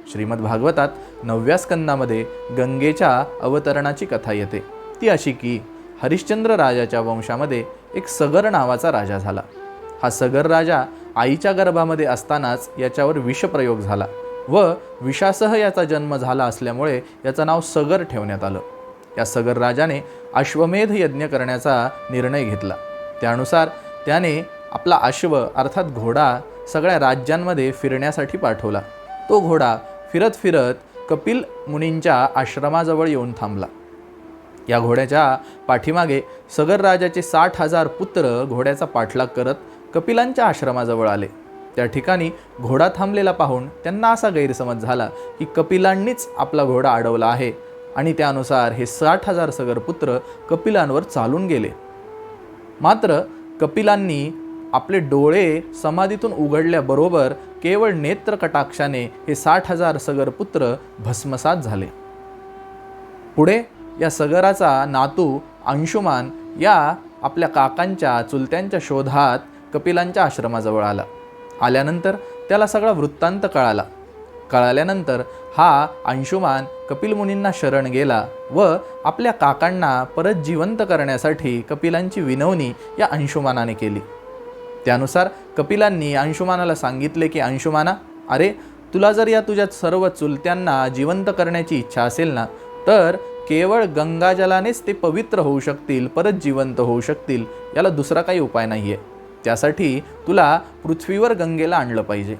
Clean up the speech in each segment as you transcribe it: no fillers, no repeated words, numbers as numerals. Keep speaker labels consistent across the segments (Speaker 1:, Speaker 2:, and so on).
Speaker 1: श्रीमद भागवतात 9व्या स्कंदामध्ये गंगेच्या अवतरणाची कथा येते। ती अशी की हरिश्चंद्र राजाच्या वंशामध्ये एक सगर नावाचा राजा झाला। हा सगर राजा आईच्या गर्भामध्ये असतानाच याच्यावर विषप्रयोग झाला व विषासह याचा जन्म झाला असल्यामुळे याचं नाव सगर ठेवण्यात आलं। या सगर राजाने अश्वमेध यज्ञ करण्याचा निर्णय घेतला। त्यानुसार त्याने आपला अश्व अर्थात घोडा सगळ्या राज्यांमध्ये फिरण्यासाठी पाठवला। तो घोडा फिरत फिरत कपिल मुनींच्या आश्रमाजवळ येऊन थांबला। या घोड्याच्या पाठीमागे सगर राजाचे 60,000 पुत्र घोड्याचा पाठलाग करत कपिलांच्या आश्रमाजवळ आले। त्या ठिकाणी घोडा थांबलेला पाहून त्यांना असा गैरसमज झाला की कपिलांनीच आपला घोडा अडवला आहे आणि त्यानुसार हे 60,000 सगर पुत्र कपिलांवर चालून गेले। मात्र कपिलांनी आपले डोळे समाधीतून उघडल्याबरोबर केवळ नेत्र कटाक्षाने हे 60,000 सगर पुत्र भस्मसात झाले। पुढे या सगराचा नातू अंशुमान या आपल्या काकांच्या चुलत्यांच्या शोधात कपिलांच्या आश्रमाजवळ आला। आल्यानंतर त्याला सगळा वृत्तांत कळाल्यानंतर हा अंशुमान कपिल मुनींना शरण गेला व आपल्या काकांना परत जिवंत करण्यासाठी कपिलांची विनवणी या अंशुमानाने केली। त्यानुसार कपिलांनी अंशुमानाला सांगितले की अंशुमाना, अरे तुला जर या तुझ्या सर्व चुलत्यांना जिवंत करण्याची इच्छा असेल ना, तर केवळ गंगाजलानेच ते पवित्र होऊ शकतील, परत जिवंत होऊ शकतील, याला दुसरा काही उपाय नाही आहे। त्यासाठी तुला पृथ्वीवर गंगेला आणलं पाहिजे।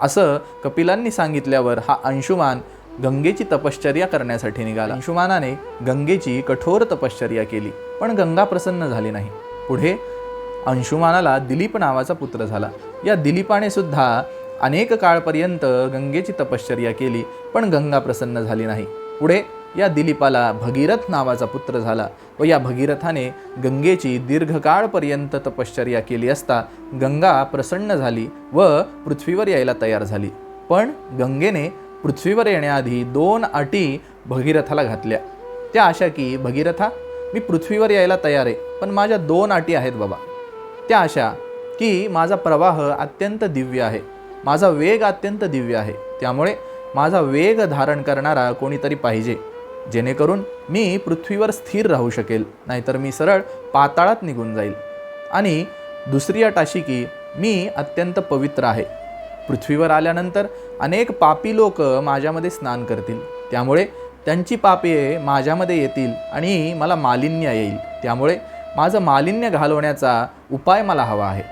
Speaker 1: असं कपिलांनी सांगितल्यावर हा अंशुमान गंगेची तपश्चर्या करण्यासाठी निघाला। अंशुमानाने गंगेची कठोर तपश्चर्या केली, पण गंगा प्रसन्न झाली नाही। पुढे अंशुमानाला दिलीप नावाचा पुत्र झाला। या दिलीपाने सुद्धा अनेक काळपर्यंत गंगेची तपश्चर्या केली, पण गंगा प्रसन्न झाली नाही। पुढे या दिलीपाला भगीरथ नावाचा पुत्र झाला व या भगीरथाने गंगेची दीर्घकाळपर्यंत तपश्चर्या केली असता गंगा प्रसन्न झाली व पृथ्वीवर यायला तयार झाली। पण गंगेने पृथ्वीवर येण्याआधी 2 अटी भगीरथाला घातल्या। त्या अशा की, भगीरथा, मी पृथ्वीवर यायला तयार आहे, पण माझ्या 2 अटी आहेत बाबा। त्या अशा की माझा प्रवाह अत्यंत दिव्य आहे, माझा वेग अत्यंत दिव्य आहे, त्यामुळे माझा वेग धारण करणारा कोणीतरी पाहिजे, जेणेकरून मी पृथ्वीवर स्थिर राहू शकेल, नाहीतर मी सरळ पाताळात निघून जाईल। आणि दुसरी अट अशी की मी अत्यंत पवित्र आहे। पृथ्वीवर आल्यानंतर अनेक पापी लोक माझ्यामध्ये स्नान करतील, त्यामुळे त्यांची पापे माझ्यामध्ये येतील आणि मला मालिन्य येईल, त्यामुळे माझं मालिन्य घालवण्याचा उपाय मला हवा आहे।